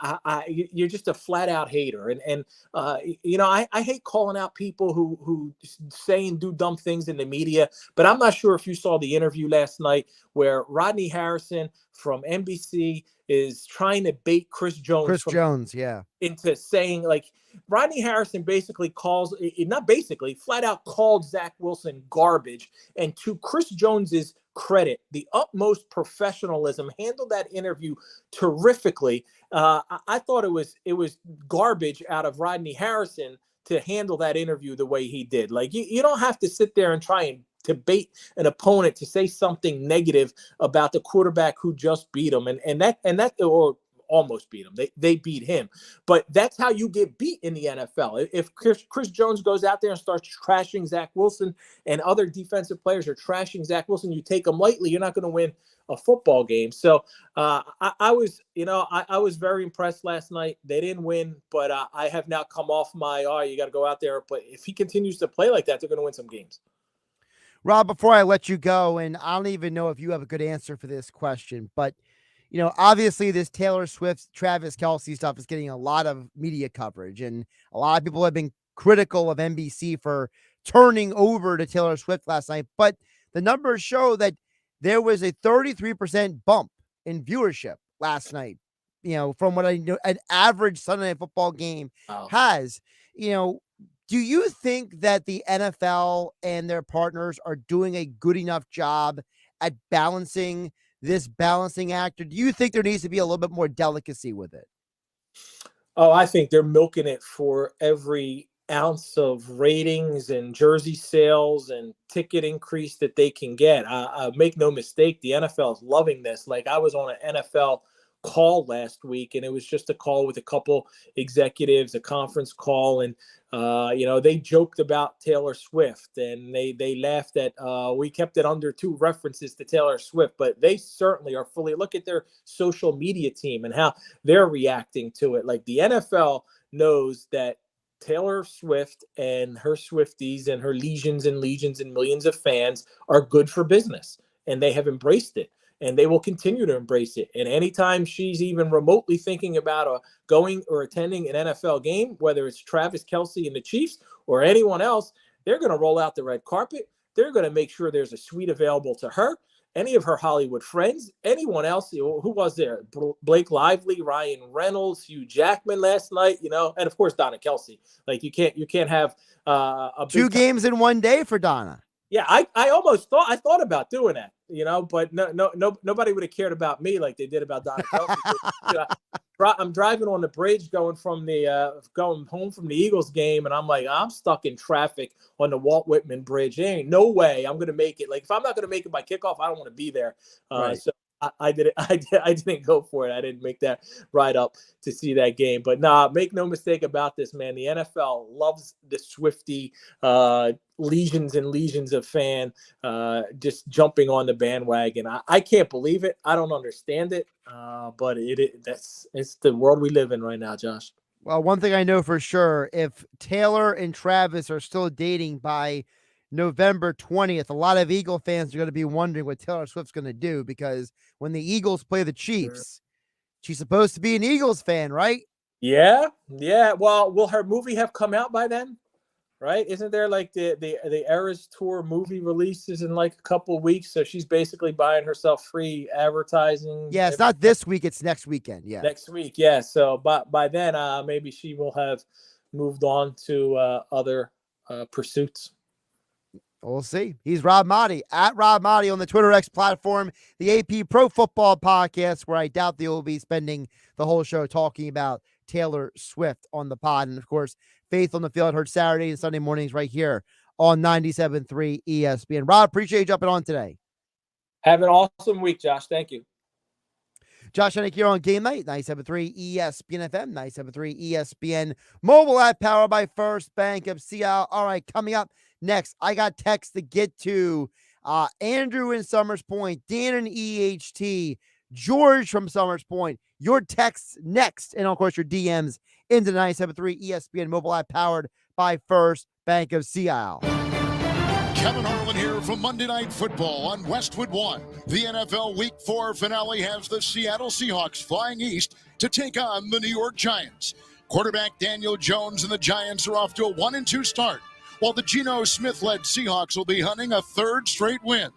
you're just a flat out hater. And I hate calling out people who say and do dumb things in the media, but I'm not sure if you saw the interview last night where Rodney Harrison from NBC is trying to bait Chris Jones. Into saying, like, Rodney Harrison basically flat out called Zach Wilson garbage. And to Chris Jones's credit, the utmost professionalism, handled that interview terrifically. I thought it was garbage out of Rodney Harrison to handle that interview the way he did. Like, you don't have to sit there and try and to bait an opponent to say something negative about the quarterback who just beat him, and that or almost beat him. They beat him, but that's how you get beat in the NFL. If Chris Jones goes out there and starts trashing Zach Wilson, and other defensive players are trashing Zach Wilson, you take them lightly, you're not going to win a football game. So I was, I was very impressed last night. They didn't win, but I have now come off my, you got to go out there. But if he continues to play like that, they're going to win some games. Rob, before I let you go, and I don't even know if you have a good answer for this question, but obviously this Taylor Swift, Travis Kelce stuff is getting a lot of media coverage, and a lot of people have been critical of NBC for turning over to Taylor Swift last night. But the numbers show that there was a 33% bump in viewership last night, from what I know an average Sunday Night Football game has. Do you think that the NFL and their partners are doing a good enough job at balancing this balancing act, or do you think there needs to be a little bit more delicacy with it? Oh, I think they're milking it for every ounce of ratings and jersey sales and ticket increase that they can get. Make no mistake, the NFL is loving this. Like, I was on an NFL call last week, and it was just a call with a couple executives, a conference call, and they joked about Taylor Swift, and they laughed at we kept it under 2 references to Taylor Swift, but they certainly are fully. Look at their social media team and how they're reacting to it. Like, the NFL knows that Taylor Swift and her Swifties and her legions and millions of fans are good for business, and they have embraced it. And they will continue to embrace it. And anytime she's even remotely thinking about going or attending an NFL game, whether it's Travis Kelce and the Chiefs or anyone else, they're going to roll out the red carpet. They're going to make sure there's a suite available to her, any of her Hollywood friends, anyone else. Who was there? Blake Lively, Ryan Reynolds, Hugh Jackman last night, and of course Donna Kelce. Like, you can't have a 2 games in one day for Donna. Yeah, I thought about doing that, but nobody would have cared about me like they did about Donna Kelce. I'm driving on the bridge going home from the Eagles game, and I'm like, I'm stuck in traffic on the Walt Whitman Bridge. There ain't no way I'm gonna make it. Like, if I'm not gonna make it by kickoff, I don't want to be there. Right. So I didn't go for it. I didn't make that ride up to see that game. But make no mistake about this, man. The NFL loves the Swiftie, legions and legions of fan just jumping on the bandwagon. I can't believe it. I don't understand it. But it's the world we live in right now, Josh. Well, one thing I know for sure, if Taylor and Travis are still dating by November 20th, a lot of Eagle fans are going to be wondering what Taylor Swift's going to do, because when the Eagles play the Chiefs, she's supposed to be an Eagles fan, right? Yeah. Well, will her movie have come out by then? Right? Isn't there like the Eras Tour movie releases in like a couple of weeks? So she's basically buying herself free advertising. Yeah, it's not this week, it's next weekend. Yeah. Next week, yeah. So by then, maybe she will have moved on to other pursuits. We'll see. He's Rob Maaddi, at Rob Maaddi on the Twitter X platform, the AP Pro Football Podcast, where I doubt they will be spending the whole show talking about Taylor Swift on the pod. And of course, Faith on the Field, heard Saturday and Sunday mornings right here on 97.3 ESPN. Rob, appreciate you jumping on today. Have an awesome week, Josh. Thank you. Josh Hennig here on Game Night, 97.3 ESPN FM, 97.3 ESPN mobile app, powered by First Bank of Seattle. All right, coming up next, I got texts to get to. Andrew in Summers Point, Dan in EHT, George from Summers Point. Your texts next, and of course your DMs into 97.3 ESPN mobile app, powered by First Bank of Seattle. Kevin Harlan here from Monday Night Football on Westwood One. The NFL Week 4 finale has the Seattle Seahawks flying east to take on the New York Giants. Quarterback Daniel Jones and the Giants are off to a 1-2 start, while the Geno Smith-led Seahawks will be hunting a 3rd straight win.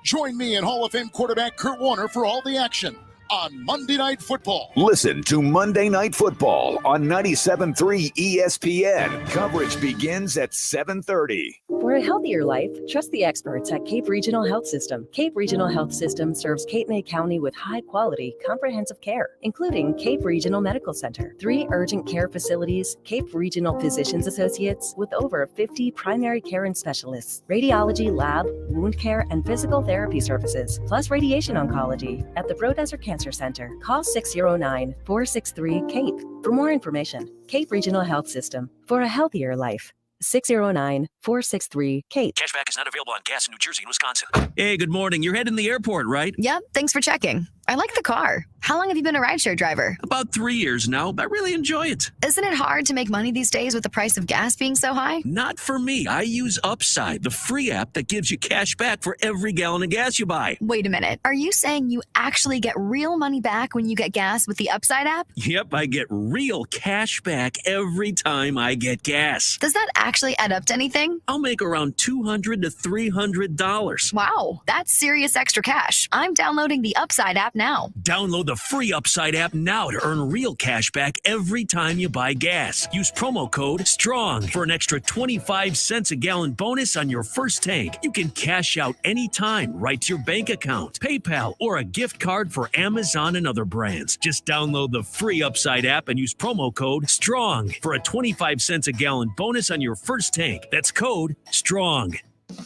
Join me and Hall of Fame quarterback Kurt Warner for all the action on Monday Night Football. Listen to Monday Night Football on 97.3 ESPN. Coverage begins at 7:30. For a healthier life, trust the experts at Cape Regional Health System. Cape Regional Health System serves Cape May County with high-quality, comprehensive care, including Cape Regional Medical Center, 3 urgent care facilities, Cape Regional Physicians Associates with over 50 primary care and specialists, radiology, lab, wound care, and physical therapy services, plus radiation oncology at the Bro Desert Cancer Center. Call 609-463-CAPE for more information. Cape Regional Health System, for a healthier life. 609-463-KATE. Cashback is not available on gas in New Jersey and Wisconsin. Hey, good morning. You're heading to the airport, right? Yep, thanks for checking. I like the car. How long have you been a rideshare driver? About 3 years now. I really enjoy it. Isn't it hard to make money these days with the price of gas being so high? Not for me. I use Upside, the free app that gives you cash back for every gallon of gas you buy. Wait a minute. Are you saying you actually get real money back when you get gas with the Upside app? Yep, I get real cash back every time I get gas. Does that actually add up to anything? I'll make around $200 to $300. Wow, that's serious extra cash. I'm downloading the Upside app now. Download the free Upside app now to earn real cash back every time you buy gas. Use promo code STRONG for an extra 25 cents a gallon bonus on your first tank. You can cash out anytime right to your bank account, PayPal, or a gift card for Amazon and other brands. Just download the free Upside app and use promo code STRONG for a 25 cents a gallon bonus on your first tank. That's code STRONG.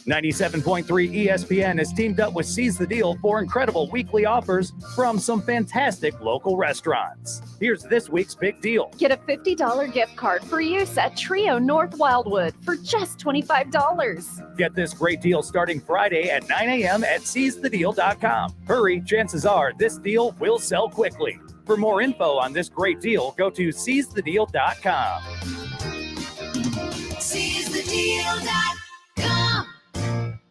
97.3 ESPN has teamed up with Seize the Deal for incredible weekly offers from some fantastic local restaurants. Here's this week's big deal. Get a $50 gift card for use at Trio North Wildwood for just $25. Get this great deal starting Friday at 9 a.m. at seizethedeal.com. Hurry, chances are this deal will sell quickly. For more info on this great deal, go to seizethedeal.com. SeizeTheDeal.com.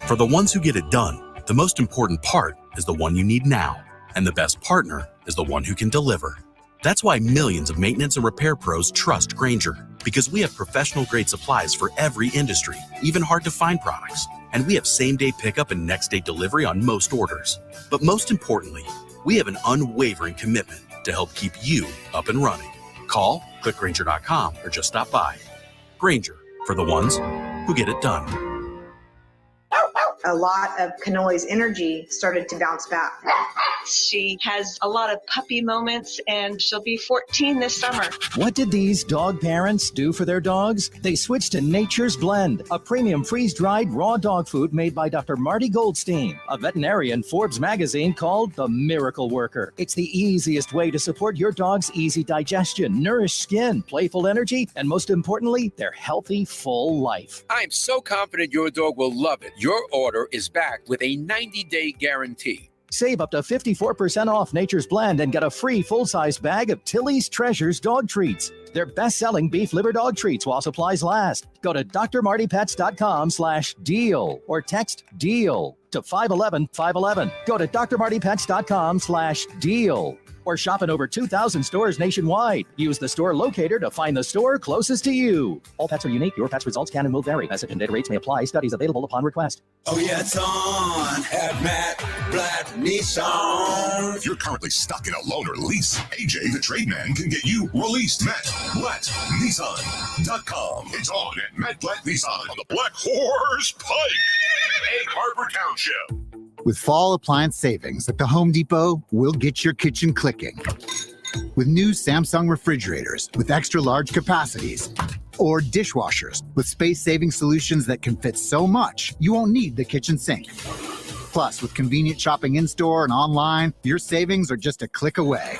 For the ones who get it done, the most important part is the one you need now. And the best partner is the one who can deliver. That's why millions of maintenance and repair pros trust Grainger. Because we have professional-grade supplies for every industry, even hard-to-find products. And we have same-day pickup and next-day delivery on most orders. But most importantly, we have an unwavering commitment to help keep you up and running. Call, click Grainger.com, or just stop by. Grainger, for the ones who get it done. A lot of Cannoli's energy started to bounce back. She has a lot of puppy moments, and she'll be 14 this summer. What did these dog parents do for their dogs? They switched to Nature's Blend, a premium freeze-dried raw dog food made by Dr. Maaddi Goldstein, a veterinarian Forbes magazine called the Miracle Worker. It's the easiest way to support your dog's easy digestion, nourished skin, playful energy, and most importantly, their healthy, full life. I'm so confident your dog will love it. Your order is backed with a 90-day guarantee. Save up to 54% off Nature's Blend and get a free full-size bag of Tilly's Treasures dog treats. They're best-selling beef liver dog treats while supplies last. Go to drmartypets.com/deal or text DEAL to 511-511. Go to drmartypets.com/deal or shop in over 2,000 stores nationwide. Use the store locator to find the store closest to you. All pets are unique. Your pet's results can and will vary. Message and data rates may apply. Studies available upon request. Oh, yeah, it's on at Matt Blatt Nissan. If you're currently stuck in a loan or lease, AJ the Trade Man can get you released. MattBlattNissan.com. It's on at Matt Blatt Nissan on the Black Horse Pike, Egg Harbor Township. With fall appliance savings at the Home Depot, we'll get your kitchen clicking. With new Samsung refrigerators with extra large capacities, or dishwashers with space-saving solutions that can fit so much you won't need the kitchen sink. Plus, with convenient shopping in-store and online, your savings are just a click away.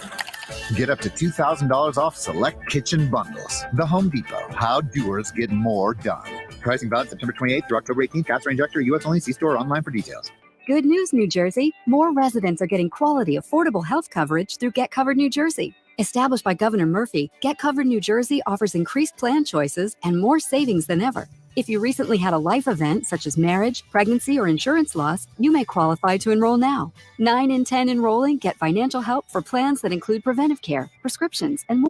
Get up to $2,000 off select kitchen bundles. The Home Depot. How doers get more done. Pricing valid September 28th through October 18th. Gas range extra. U.S. only. See store or online for details. Good news, New Jersey. More residents are getting quality, affordable health coverage through Get Covered New Jersey. Established by Governor Murphy, Get Covered New Jersey offers increased plan choices and more savings than ever. If you recently had a life event such as marriage, pregnancy, or insurance loss, you may qualify to enroll now. 9 in 10 enrolling get financial help for plans that include preventive care, prescriptions, and more.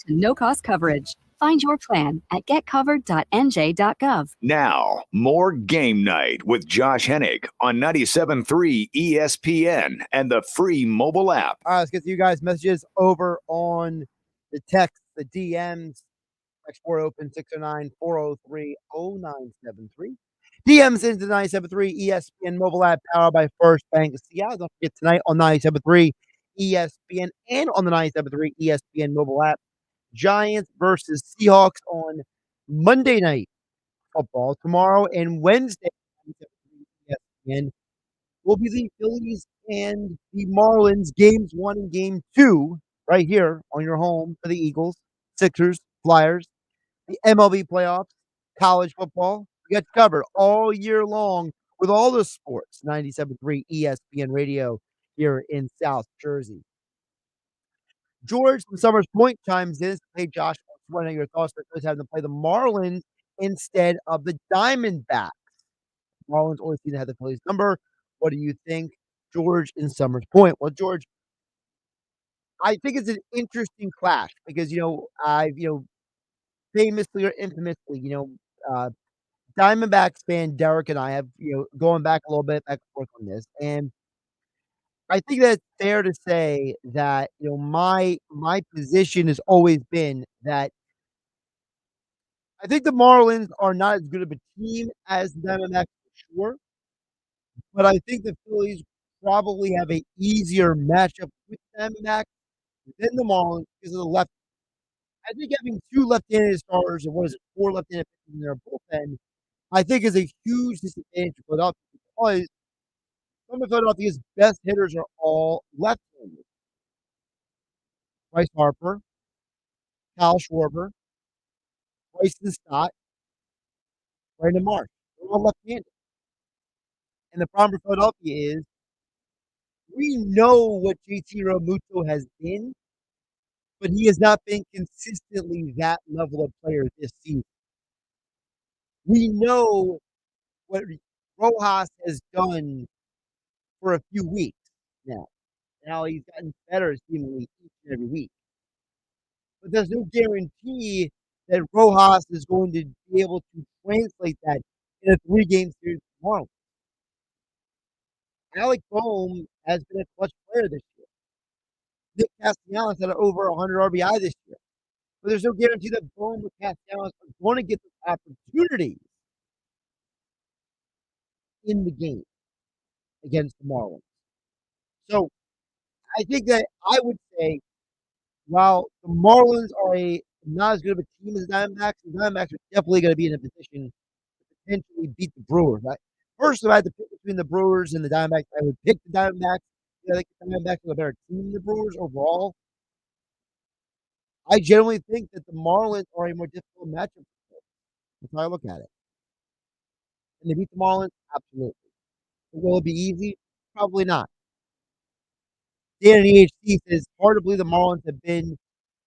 No-cost coverage. Find your plan at getcovered.nj.gov. Now, more Game Night with Josh Hennig on 97.3 ESPN and the free mobile app. All right, let's get to you guys' messages over on the text, the DMs. Export open 609-403-0973. DMs into 97.3 ESPN mobile app powered by First Bank of Seattle. Don't forget tonight on 97.3 ESPN and on the 97.3 ESPN mobile app. Giants versus Seahawks on Monday Night Football. Tomorrow and Wednesday, ESPN, will be the Phillies and the Marlins games 1 and game 2 right here on your home for the Eagles, Sixers, Flyers, the MLB playoffs, college football. We got you covered all year long with all the sports. 97.3 ESPN Radio here in South Jersey. George from Summers Point chimes in. Hey, Josh, what are your thoughts on having to play the Marlins instead of the Diamondbacks? Marlins always seem to have the Phillies number. What do you think, George in Summers Point? Well, George, I think it's an interesting clash because, I've, famously or infamously, Diamondbacks fan Derek and I have, going back a little bit back and forth on this. And I think that's fair to say that, my position has always been that I think the Marlins are not as good of a team as the Diamondbacks for sure, but I think the Phillies probably have a easier matchup with the Diamondbacks than the Marlins because of the left. I think having 2 left-handed starters and 4 left-handed pitchers in their bullpen, I think is a huge disadvantage for Philadelphia because some of Philadelphia's best hitters are all left-handed. Bryce Harper, Kyle Schwarber, Bryson Stott, Brandon Marsh. They're all left-handed. And the problem for Philadelphia is we know what JT Realmuto has been, but he has not been consistently that level of player this season. We know what Rojas has done for a few weeks now. Now he's gotten better seemingly each and every week. But there's no guarantee that Rojas is going to be able to translate that in a 3-game series tomorrow. Alec Bohm has been a clutch player this year. Nick Castellanos had over 100 RBI this year. But there's no guarantee that Bohm or Castellanos are going to get the opportunities in the game against the Marlins. So I think that I would say, while the Marlins are not as good of a team as the Diamondbacks are definitely going to be in a position to potentially beat the Brewers. Right? First, if I had to pick between the Brewers and the Diamondbacks, I would pick the Diamondbacks. I think the Diamondbacks are a better team than the Brewers overall. I generally think that the Marlins are a more difficult matchup. That's how I look at it. And they beat the Marlins? Absolutely. Will it be easy? Probably not. Dan and EHC says, hard to believe the Marlins have been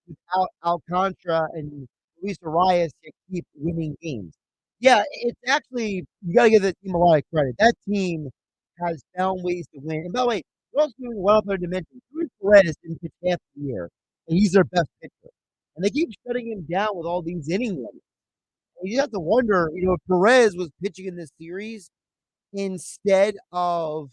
without Alcantara and Luis Arias to keep winning games. Yeah, it's actually, you got to give the team a lot of credit. That team has found ways to win. And by the way, they're also doing well up there to mention. Luis Perez didn't pitch half the year, and he's their best pitcher. And they keep shutting him down with all these inning limits. And you have to wonder, if Perez was pitching in this series instead of,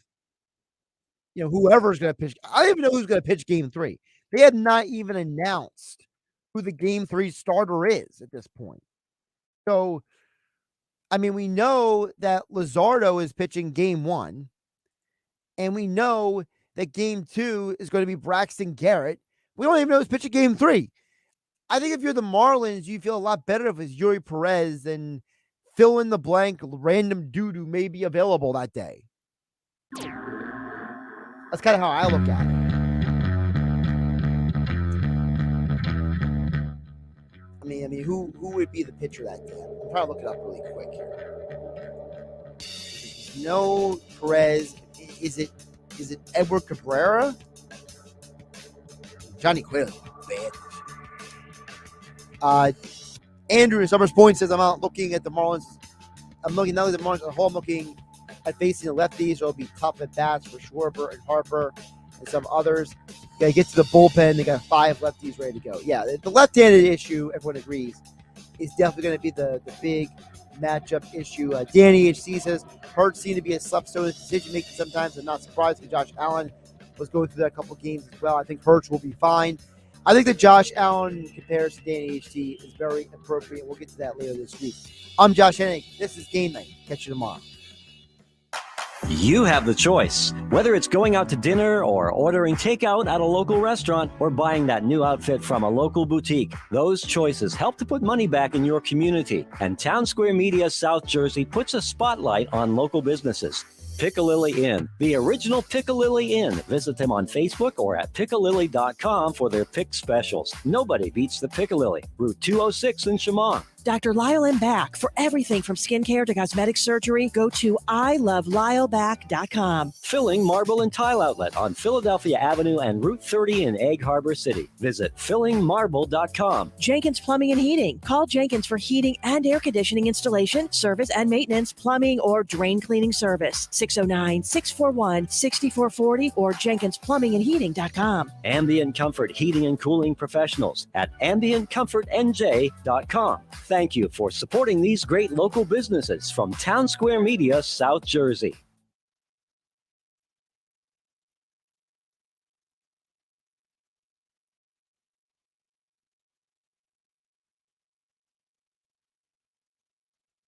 whoever's going to pitch. I don't even know who's going to pitch Game 3. They have not even announced who the Game 3 starter is at this point. So, we know that Luzardo is pitching Game 1, and we know that Game 2 is going to be Braxton Garrett. We don't even know who's pitching Game 3. I think if you're the Marlins, you feel a lot better if it's Yuri Perez than fill in the blank random dude who may be available that day. That's kind of how I look at it. Who would be the pitcher that day? I'll probably look it up really quick here. No Perez. Is it Edward Cabrera? Johnny Quinn is bad. Andrew in Summers Point says, I'm out looking at the Marlins. I'm looking not only at the Marlins as a whole, I'm looking at facing the lefties. It'll be tough at bats for Schwarber and Harper and some others. Got to get to the bullpen. They got 5 lefties ready to go. Yeah, the left-handed issue, everyone agrees, is definitely going to be the big matchup issue. Danny HC says, Hurts seemed to be a slapstone in decision-making sometimes. I'm not surprised because Josh Allen was going through that a couple games as well. I think Hurts will be fine. I think the Josh Allen comparison to Danny HC is very appropriate. We'll get to that later this week. I'm Josh Hennig. This is Game Night. Catch you tomorrow. You have the choice. Whether it's going out to dinner or ordering takeout at a local restaurant or buying that new outfit from a local boutique, those choices help to put money back in your community. And Town Square Media South Jersey puts a spotlight on local businesses. Piccalilli Inn, the original Piccalilli Inn. Visit them on Facebook or at piccalilli.com for their pick specials. Nobody beats the Piccalilli, Route 206 in Chemung. Dr. Lyle M. Back. For everything from skincare to cosmetic surgery, go to ilovelylback.com. Filling Marble and Tile Outlet on Philadelphia Avenue and Route 30 in Egg Harbor City. Visit fillingmarble.com. Jenkins Plumbing and Heating. Call Jenkins for heating and air conditioning installation, service and maintenance, plumbing, or drain cleaning service. 609-641-6440 or jenkinsplumbingandheating.com. Ambient Comfort Heating and Cooling Professionals at ambientcomfortnj.com. Thank you for supporting these great local businesses from Town Square Media, South Jersey.